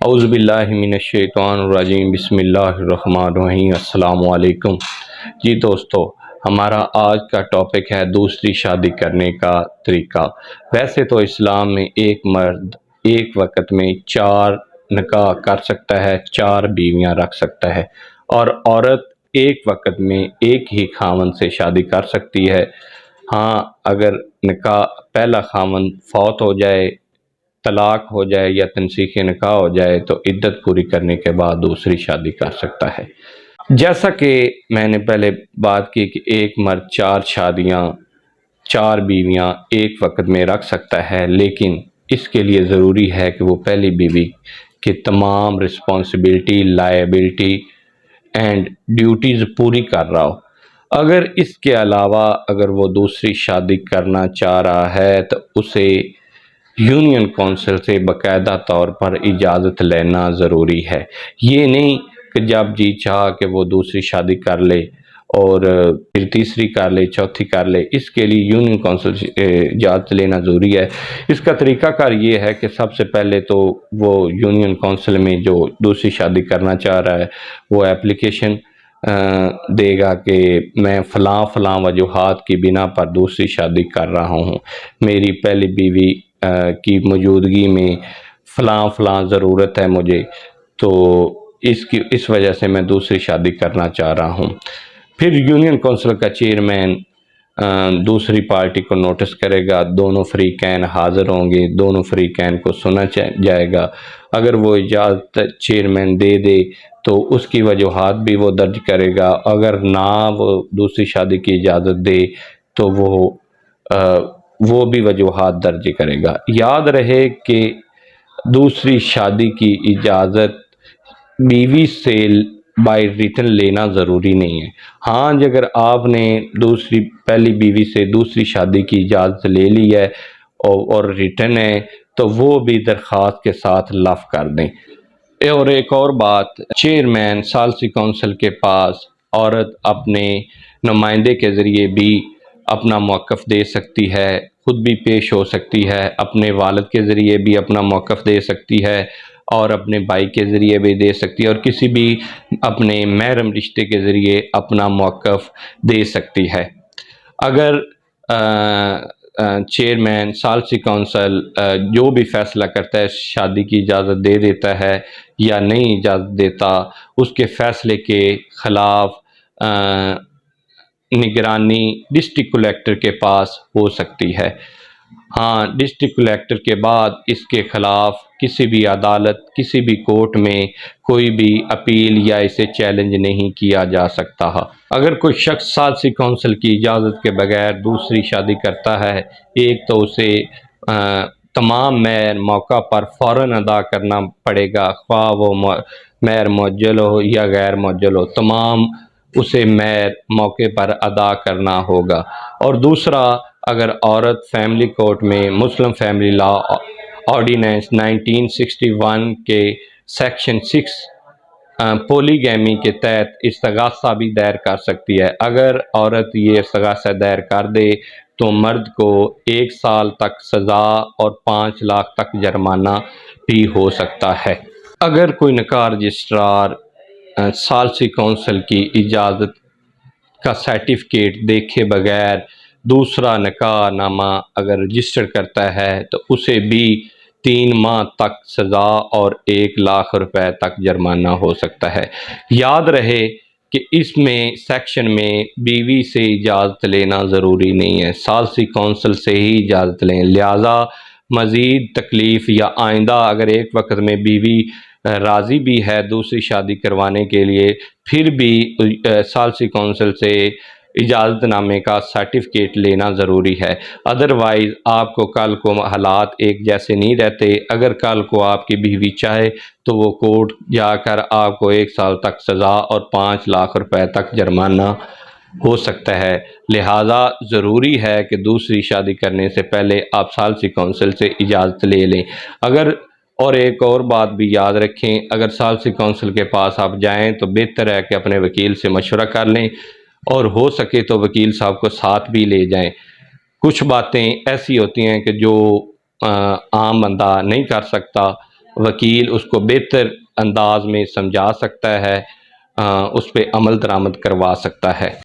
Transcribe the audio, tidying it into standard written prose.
اعوذ باللہ من الشیطان الرجیم، بسم اللہ الرحمن الرحیم۔ السلام علیکم جی دوستو، ہمارا آج کا ٹاپک ہے دوسری شادی کرنے کا طریقہ۔ ویسے تو اسلام میں ایک مرد ایک وقت میں 4 نکاح کر سکتا ہے، 4 بیویاں رکھ سکتا ہے، اور عورت ایک وقت میں ایک ہی خاوند سے شادی کر سکتی ہے۔ ہاں، اگر نکاح پہلا خاوند فوت ہو جائے، طلاق ہو جائے یا تنسیخ نکاح ہو جائے تو عدت پوری کرنے کے بعد دوسری شادی کر سکتا ہے۔ جیسا کہ میں نے پہلے بات کی کہ ایک مرد 4 شادیاں، 4 بیویاں ایک وقت میں رکھ سکتا ہے، لیکن اس کے لیے ضروری ہے کہ وہ پہلی بیوی کی تمام رسپانسبلٹی، لائبلٹی اینڈ ڈیوٹیز پوری کر رہا ہو۔ اگر اس کے علاوہ اگر وہ دوسری شادی کرنا چاہ رہا ہے تو اسے یونین کونسل سے باقاعدہ طور پر اجازت لینا ضروری ہے۔ یہ نہیں کہ جب جی چاہا کہ وہ دوسری شادی کر لے اور پھر تیسری کر لے، چوتھی کر لے۔ اس کے لیے یونین کونسل سے اجازت لینا ضروری ہے۔ اس کا طریقہ کار یہ ہے کہ سب سے پہلے تو وہ یونین کونسل میں جو دوسری شادی کرنا چاہ رہا ہے وہ اپلیکیشن دے گا کہ میں فلاں وجوہات کی بنا پر دوسری شادی کر رہا ہوں، میری پہلی بیوی کی موجودگی میں فلاں ضرورت ہے مجھے، تو اس وجہ سے میں دوسری شادی کرنا چاہ رہا ہوں۔ پھر یونین کونسل کا چیئرمین دوسری پارٹی کو نوٹس کرے گا، دونوں فریقین حاضر ہوں گے، دونوں فریقین کو سنا جائے گا۔ اگر وہ اجازت چیئرمین دے دے تو اس کی وجوہات بھی وہ درج کرے گا، اگر نہ وہ دوسری شادی کی اجازت دے تو وہ بھی وجوہات درج کرے گا۔ یاد رہے کہ دوسری شادی کی اجازت بیوی سے بائی ریٹن لینا ضروری نہیں ہے۔ ہاں، اگر آپ نے پہلی بیوی سے دوسری شادی کی اجازت لے لی ہے اور ریٹن ہے تو وہ بھی درخواست کے ساتھ لفظ کر دیں۔ اور ایک اور بات، چیئرمین ثالثی کونسل کے پاس عورت اپنے نمائندے کے ذریعے بھی اپنا موقف دے سکتی ہے، خود بھی پیش ہو سکتی ہے، اپنے والد کے ذریعے بھی اپنا موقف دے سکتی ہے اور اپنے بھائی کے ذریعے بھی دے سکتی ہے، اور کسی بھی اپنے محرم رشتے کے ذریعے اپنا موقف دے سکتی ہے۔ اگر چیئرمین ثالثی کونسل جو بھی فیصلہ کرتا ہے، شادی کی اجازت دے دیتا ہے یا نہیں اجازت دیتا، اس کے فیصلے کے خلاف نگرانی ڈسٹرکٹ کلیکٹر کے پاس ہو سکتی ہے۔ ہاں، ڈسٹرکٹ کلیکٹر کے بعد اس کے خلاف کسی بھی عدالت، کسی بھی کورٹ میں کوئی بھی اپیل یا اسے چیلنج نہیں کیا جا سکتا۔ اگر کوئی شخص ثالثی کونسل کی اجازت کے بغیر دوسری شادی کرتا ہے، ایک تو اسے تمام مہر موقع پر فوراً ادا کرنا پڑے گا، خواہ وہ مہر معجل ہو یا غیر معجل ہو، تمام اسے مہر موقع پر ادا کرنا ہوگا۔ اور دوسرا، اگر عورت فیملی کورٹ میں مسلم فیملی لا آرڈیننس 1961 کے سیکشن 6 پولی گیمی کے تحت استغاثہ بھی دائر کر سکتی ہے۔ اگر عورت یہ استغاثہ دائر کر دے تو مرد کو 1 سال تک سزا اور 5 لاکھ تک جرمانہ بھی ہو سکتا ہے۔ اگر کوئی نکاح رجسٹرار ثالثی کونسل کی اجازت کا سرٹیفکیٹ دیکھے بغیر دوسرا نکاح نامہ اگر رجسٹر کرتا ہے تو اسے بھی 3 ماہ تک سزا اور 1 لاکھ روپے تک جرمانہ ہو سکتا ہے۔ یاد رہے کہ اس میں سیکشن میں بیوی سے اجازت لینا ضروری نہیں ہے، ثالثی کونسل سے ہی اجازت لیں، لہذا مزید تکلیف یا آئندہ اگر ایک وقت میں بیوی راضی بھی ہے دوسری شادی کروانے کے لیے، پھر بھی ثالثی کونسل سے اجازت نامے کا سرٹیفکیٹ لینا ضروری ہے۔ ادروائز آپ کو کل کو حالات ایک جیسے نہیں رہتے۔ اگر کل کو آپ کی بیوی چاہے تو وہ کورٹ جا کر آپ کو 1 سال تک سزا اور 5 لاکھ روپے تک جرمانہ ہو سکتا ہے، لہذا ضروری ہے کہ دوسری شادی کرنے سے پہلے آپ ثالثی کونسل سے اجازت لے لیں۔ اور ایک اور بات بھی یاد رکھیں، اگر ثالثی کونسل کے پاس آپ جائیں تو بہتر ہے کہ اپنے وکیل سے مشورہ کر لیں، اور ہو سکے تو وکیل صاحب کو ساتھ بھی لے جائیں۔ کچھ باتیں ایسی ہوتی ہیں کہ جو عام بندہ نہیں کر سکتا، وکیل اس کو بہتر انداز میں سمجھا سکتا ہے، اس پہ عمل درآمد کروا سکتا ہے۔